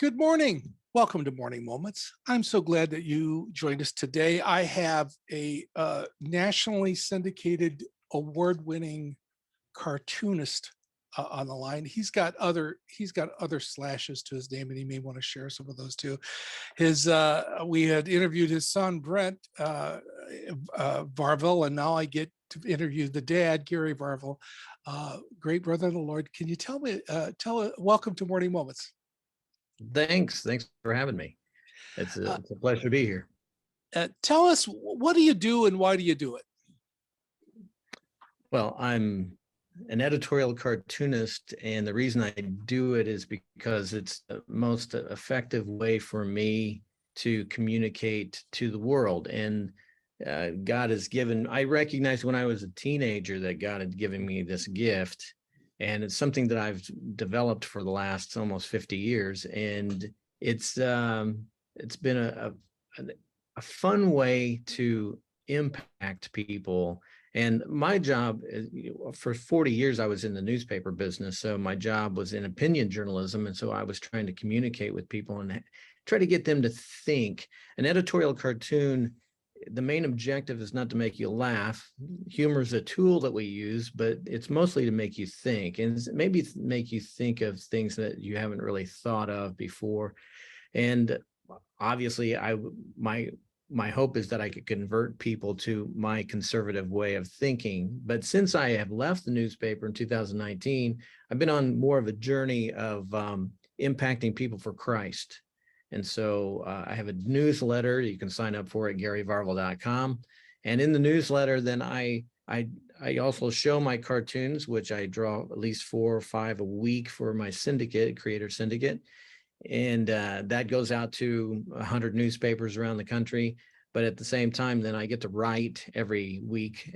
Good morning. Welcome to Morning Moments. I'm so glad that you joined us today. I have a nationally syndicated, award-winning cartoonist on the line. He's got other slashes to his name, and he may want to share some of those too. We had interviewed his son Brent Varvel, and now I get to interview the dad, Gary Varvel, great brother of the Lord. Can you tell me? Welcome to Morning Moments. Thanks for having me. It's a pleasure to be here. Tell us, what do you do and why do you do it? Well, I'm an editorial cartoonist, and the reason I do it is because it's the most effective way for me to communicate to the world. And God has given, I recognized when I was a teenager that God had given me this gift. And it's something that I've developed for the last almost 50 years. And it's been a fun way to impact people. And my job, for 40 years, I was in the newspaper business. So my job was in opinion journalism. And so I was trying to communicate with people and try to get them to think. An editorial cartoon, the main objective is not to make you laugh. Humor is a tool that we use, but it's mostly to make you think, and maybe make you think of things that you haven't really thought of before. And obviously, my hope is that I could convert people to my conservative way of thinking. But since I have left the newspaper in 2019, I've been on more of a journey of impacting people for Christ. And so I have a newsletter you can sign up for at garyvarvel.com. And in the newsletter, then I also show my cartoons, which I draw at least 4 or 5 a week for my syndicate, Creators Syndicate. And that goes out to 100 newspapers around the country. But at the same time, then I get to write every week.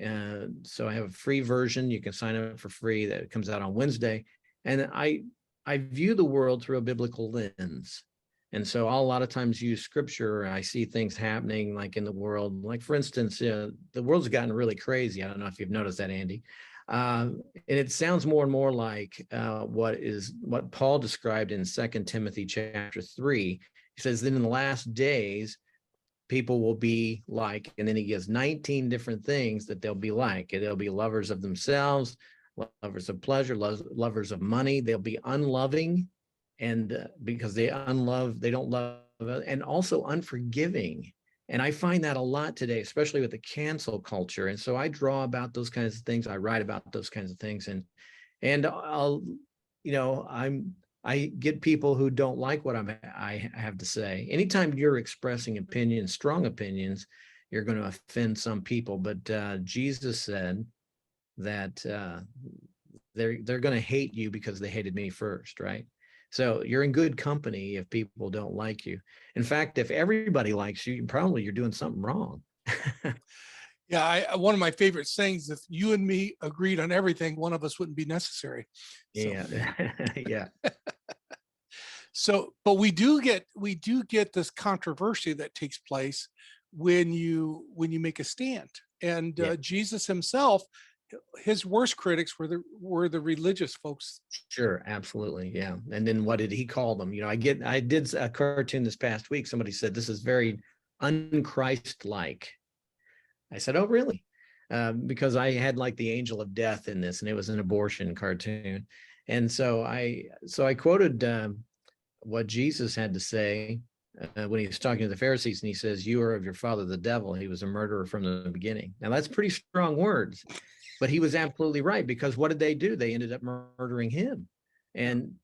So I have a free version. You can sign up for free. That comes out on Wednesday. And I view the world through a biblical lens. And so I'll a lot of times use scripture. I see things happening like in the world. Like, for instance, the world's gotten really crazy. I don't know if you've noticed that, Andy. And it sounds more and more like what Paul described in 2 Timothy chapter 3. He says, then in the last days, people will be like, and then he gives 19 different things that they'll be like. They'll be lovers of themselves, lovers of pleasure, lovers of money. They'll be unloving. And because they don't love, and also unforgiving. And I find that a lot today, especially with the cancel culture. And so I draw about those kinds of things. I write about those kinds of things. And I get people who don't like what I have to say. Anytime you're expressing opinions, strong opinions, you're going to offend some people. But Jesus said that they're going to hate you because they hated me first, right? So you're in good company if people don't like you. In fact, if everybody likes you, you're doing something wrong. Yeah, one of my favorite sayings, if you and me agreed on everything, one of us wouldn't be necessary. Yeah. Yeah. So, but we do get this controversy that takes place when you make a stand. And Jesus himself, his worst critics were the religious folks. Sure, absolutely, yeah. And then what did he call them? I did a cartoon this past week. Somebody said this is very unchrist-like. I said, oh, really? Because I had like the angel of death in this, and it was an abortion cartoon. And so I quoted what Jesus had to say when he was talking to the Pharisees, and he says, you are of your father, the devil. He was a murderer from the beginning. Now, that's pretty strong words. But he was absolutely right, because what did they do? They ended up murdering him. And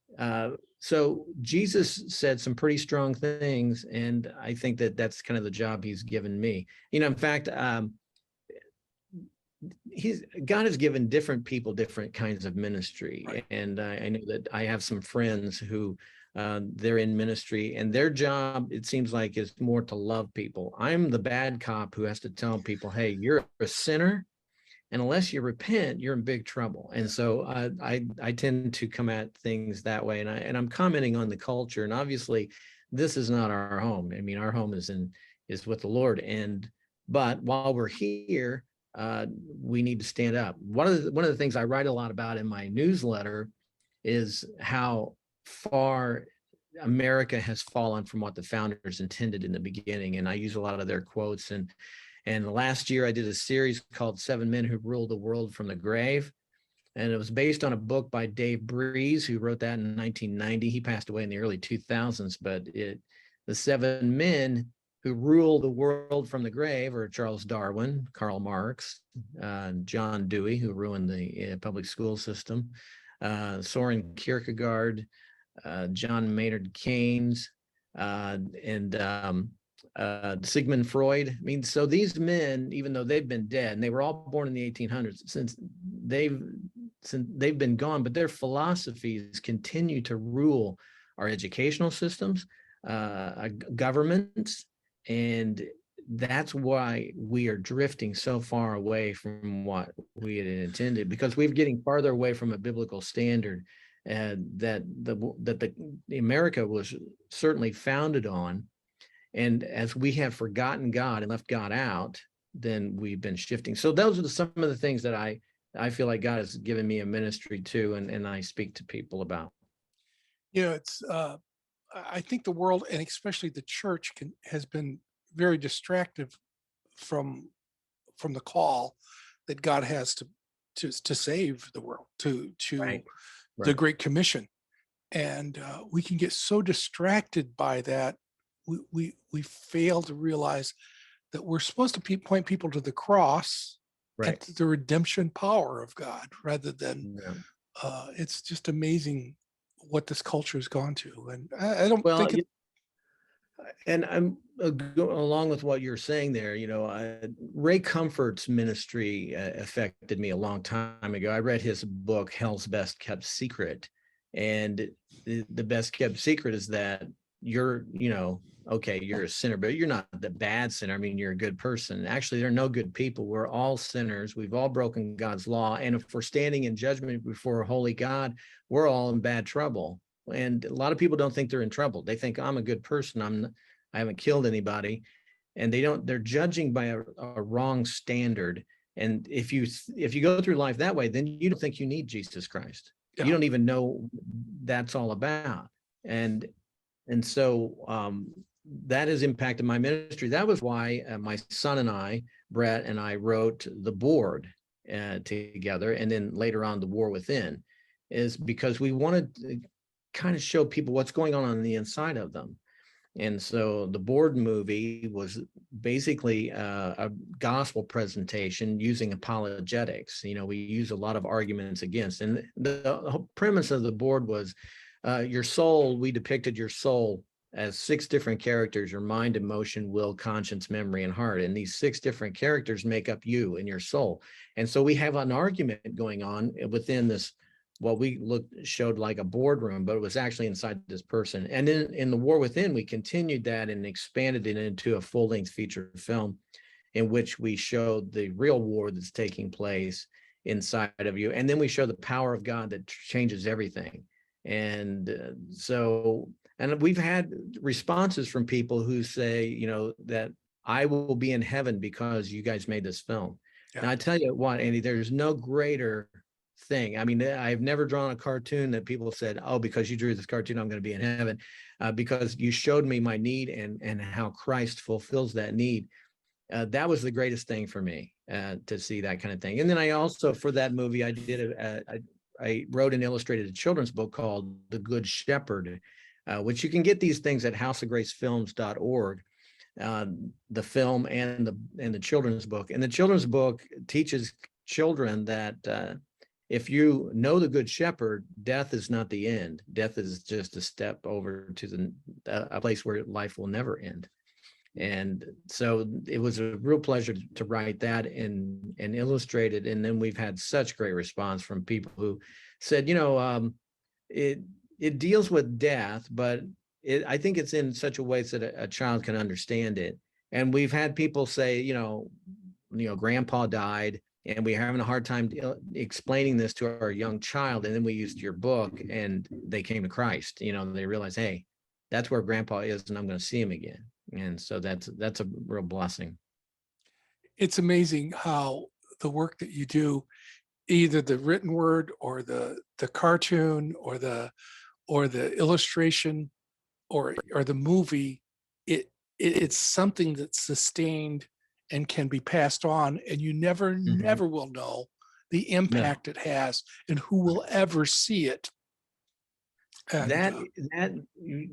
so Jesus said some pretty strong things, and I think that that's kind of the job he's given me. In fact, God has given different people different kinds of ministry. Right. And I know that I have some friends who they're in ministry, and their job, it seems like, is more to love people. I'm the bad cop who has to tell people, hey, you're a sinner. And unless you repent, you're in big trouble. And so I tend to come at things that way. And I'm commenting on the culture. And obviously, this is not our home. I mean, our home is with the Lord. But while we're here, we need to stand up. One of the things I write a lot about in my newsletter is how far America has fallen from what the founders intended in the beginning. And I use a lot of their quotes. And last year I did a series called 7 Men Who Ruled the World from the Grave. And it was based on a book by Dave Breeze, who wrote that in 1990. He passed away in the early 2000s, but the 7 men who ruled the world from the grave are Charles Darwin, Karl Marx, John Dewey, who ruined the public school system, Soren Kierkegaard, John Maynard Keynes, and Sigmund Freud. I mean, so these men, even though they've been dead, and they were all born in the 1800s, since they've been gone, but their philosophies continue to rule our educational systems, governments, and that's why we are drifting so far away from what we had intended, because we're getting farther away from a biblical standard that the America was certainly founded on. And as we have forgotten God and left God out, then we've been shifting. So those are some of the things that I feel like God has given me a ministry to, and I speak to people about. It's I think the world, and especially the church, has been very distracted from the call that God has to save the world, to Right. the Great Commission, and we can get so distracted by that. We fail to realize that we're supposed to point people to the cross and Right. to the redemption power of God, rather than Yeah. it's just amazing what this culture has gone to. And I don't Well, think and I'm along with what you're saying there. Ray Comfort's ministry affected me a long time ago. I read his book, Hell's Best Kept Secret, and the best kept secret is that you're, okay, you're a sinner, but you're not the bad sinner. I mean, you're a good person. Actually, there are no good people. We're all sinners. We've all broken God's law. And if we're standing in judgment before a holy God, we're all in bad trouble. And a lot of people don't think they're in trouble. They think I'm a good person. I haven't killed anybody. And they're judging by a wrong standard. And if you go through life that way, then you don't think you need Jesus Christ. Yeah. You don't even know that's all about. And so that has impacted my ministry. That was why my son and I, Brett and I, wrote The Board together, and then later on The War Within, is because we wanted to kind of show people what's going on the inside of them. And so the Board movie was basically a gospel presentation using apologetics. We use a lot of arguments against, and the whole premise of the Board was your soul. We depicted your soul as 6 different characters: your mind, emotion, will, conscience, memory, and heart. And these 6 different characters make up you and your soul. And so we have an argument going on within this, what we showed like a boardroom, but it was actually inside this person. And then in The War Within, we continued that and expanded it into a full-length feature film in which we showed the real war that's taking place inside of you. And then we show the power of God that changes everything. And and we've had responses from people who say, that I will be in heaven because you guys made this film. Yeah. And I tell you what, Andy, there's no greater thing. I mean, I've never drawn a cartoon that people said, oh, because you drew this cartoon, I'm going to be in heaven, because you showed me my need and how Christ fulfills that need. That was the greatest thing for me, to see that kind of thing. And then I also, for that movie, I wrote and illustrated a children's book called The Good Shepherd, which you can get these things at houseofgracefilms.org, the film and the children's book. And the children's book teaches children that if you know the Good Shepherd, death is not the end. Death is just a step over to a place where life will never end. And so it was a real pleasure to write that and illustrate it. And then we've had such great response from people who said, it deals with death, but I think it's in such a way so that a child can understand it. And we've had people say, grandpa died, and we're having a hard time explaining this to our young child. And then we used your book, and they came to Christ. They realized, hey, that's where grandpa is, and I'm going to see him again. And so that's a real blessing. It's amazing how the work that you do, either the written word or the cartoon or the illustration, or the movie, it's something that's sustained and can be passed on, and you Mhm. never will know the No. impact it has and who will ever see it. And That that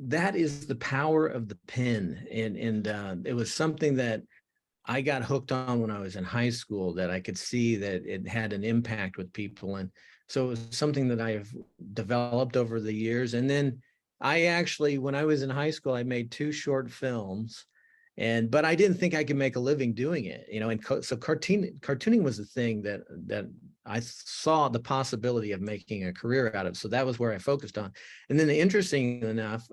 that is the power of the pen, and it was something that I got hooked on when I was in high school, that I could see that it had an impact with people. And so it was something that I've developed over the years. And then I actually, when I was in high school, I made 2 short films, but I didn't think I could make a living doing it, and so cartooning was the thing that I saw the possibility of making a career out of. So that was where I focused on. And then interesting enough,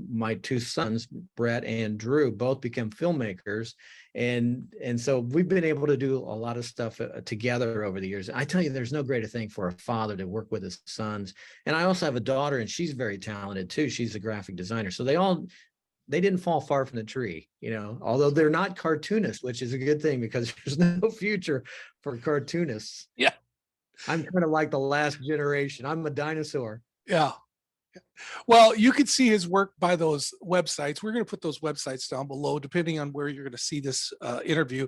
my 2 sons, Brett and Drew, both became filmmakers, and so we've been able to do a lot of stuff together over the years. I tell you, there's no greater thing for a father to work with his sons. And I also have a daughter, and she's very talented too. She's a graphic designer. So they didn't fall far from the tree, although they're not cartoonists, which is a good thing because there's no future for cartoonists. yeah, I'm kind of like the last generation. I'm a dinosaur. yeah. Well, you can see his work by those websites. We're going to put those websites down below, depending on where you're going to see this interview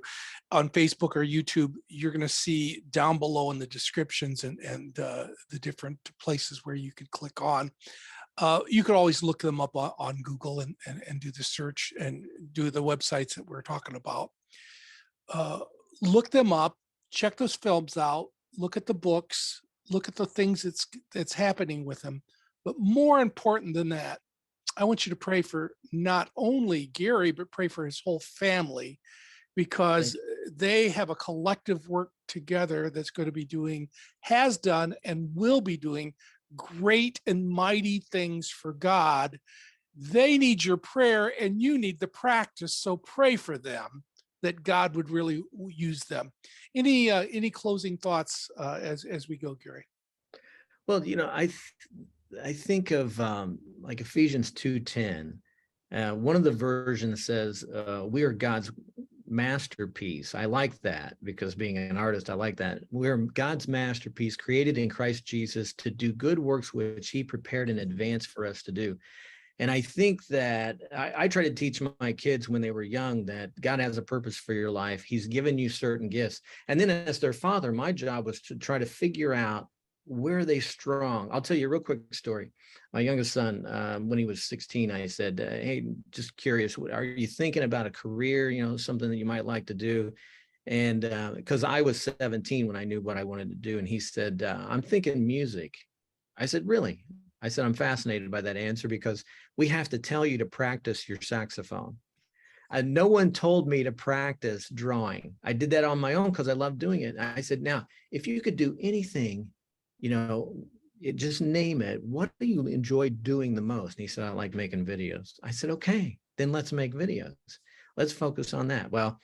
on Facebook or YouTube. You're going to see down below in the descriptions and the different places where you could click on. You could always look them up on Google and do the search and do the websites that we're talking about. Uh, Look them up, check those films out, look at the books, look at the things that's happening with them. But more important than that, I want you to pray for not only Gary, but pray for his whole family, Thank because you. they have a collective work together that's going to be doing, has done, and will be doing great and mighty things for God. They need your prayer and you need the practice. So pray for them that God would really use them. Any closing thoughts as we go, Gary? Well, I think of like Ephesians 2:10. One of the versions says, "We are God's masterpiece." I like that because being an artist, I like that. We're God's masterpiece, created in Christ Jesus to do good works which He prepared in advance for us to do. And I think that I try to teach my kids when they were young that God has a purpose for your life. He's given you certain gifts. And then as their father, my job was to try to figure out where are they strong. I'll tell you a real quick story. My youngest son, when he was 16, I said, "Hey, just curious, are you thinking about a career, something that you might like to do?" And because I was 17 when I knew what I wanted to do. And he said, "I'm thinking music." I said, "Really?" I said, "I'm fascinated by that answer because we have to tell you to practice your saxophone." And no one told me to practice drawing. I did that on my own because I love doing it. I said, "Now, if you could do anything, you know, just name it. What do you enjoy doing the most?" And he said, "I like making videos." I said, "Okay, then let's make videos. Let's focus on that." Well,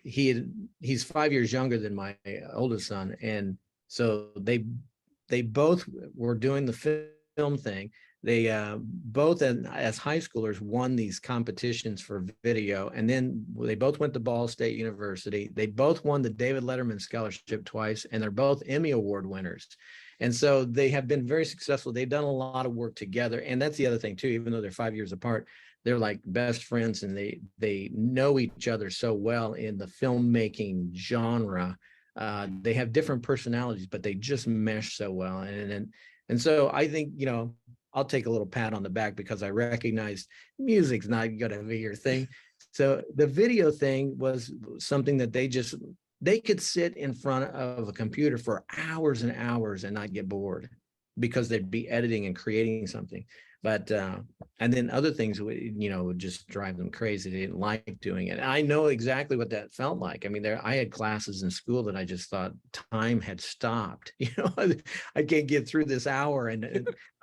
he's 5 years younger than my oldest son, and so they both were doing the film thing. They both as high schoolers won these competitions for video, and then they both went to Ball State University. They both won the David Letterman Scholarship twice, and they're both Emmy Award winners. And so they have been very successful. They've done a lot of work together, and that's the other thing too. Even though they're 5 years apart, they're like best friends, and they know each other so well in the filmmaking genre. They have different personalities, but they just mesh so well. And so I think, I'll take a little pat on the back because I recognize music's not going to be your thing. So the video thing was something that they could sit in front of a computer for hours and hours and not get bored because they'd be editing and creating something. But and then other things would just drive them crazy. They didn't like doing it. I know exactly what that felt like. I mean, I had classes in school that I just thought time had stopped. I can't get through this hour, and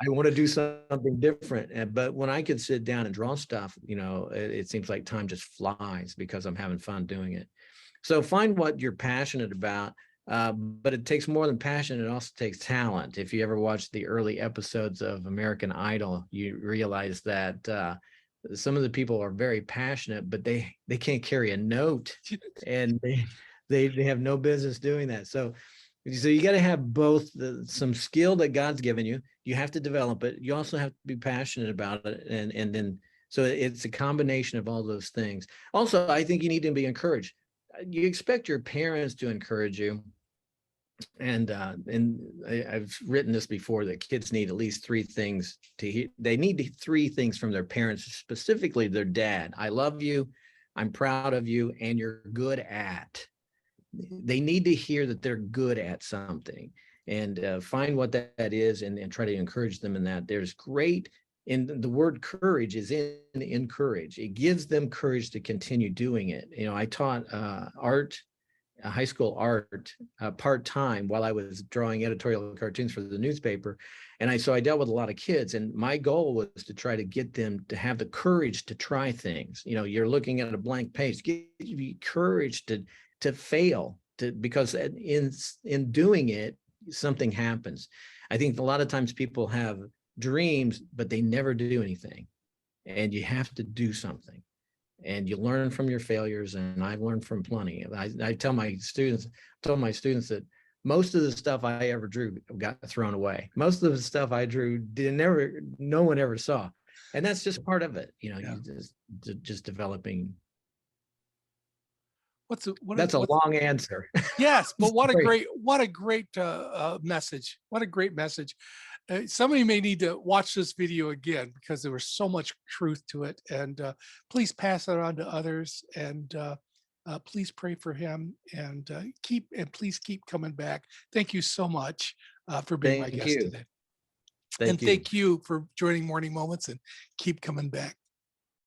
I want to do something different. But when I could sit down and draw stuff, it seems like time just flies because I'm having fun doing it. So find what you're passionate about. But it takes more than passion. It also takes talent. If you ever watched the early episodes of American Idol, you realize that some of the people are very passionate, but they can't carry a note, and they have no business doing that. So So you got to have both some skill that God's given you. You have to develop it. You also have to be passionate about it. And then, so it's a combination of all those things. Also, I think you need to be encouraged. You expect your parents to encourage you. And I've written this before, that kids need at least three things to hear. They need three things from their parents, specifically their dad. I love you, I'm proud of you, and you're good at. They need to hear that they're good at something, and find what that is, and try to encourage them in that. There's great, and the word courage is in courage. It gives them courage to continue doing it. I taught art, high school art, part-time while I was drawing editorial cartoons for the newspaper. And so I dealt with a lot of kids, and my goal was to try to get them to have the courage to try things. You're looking at a blank page, give you courage to fail, because in doing it, something happens. I think a lot of times people have dreams, but they never do anything. And you have to do something. And you learn from your failures, and I've learned from plenty. I told my students that most of the stuff I ever drew got thrown away. Most of the stuff I drew no one ever saw, and that's just part of it. Yeah. You just developing. That's a long answer. Yes, but what a Sorry. great message. What a great message. Somebody may need to watch this video again, because there was so much truth to it. And please pass it on to others, and please pray for him, and please keep coming back. Thank you so much for being my guest today. Thank you. Thank you for joining Morning Moments, and keep coming back.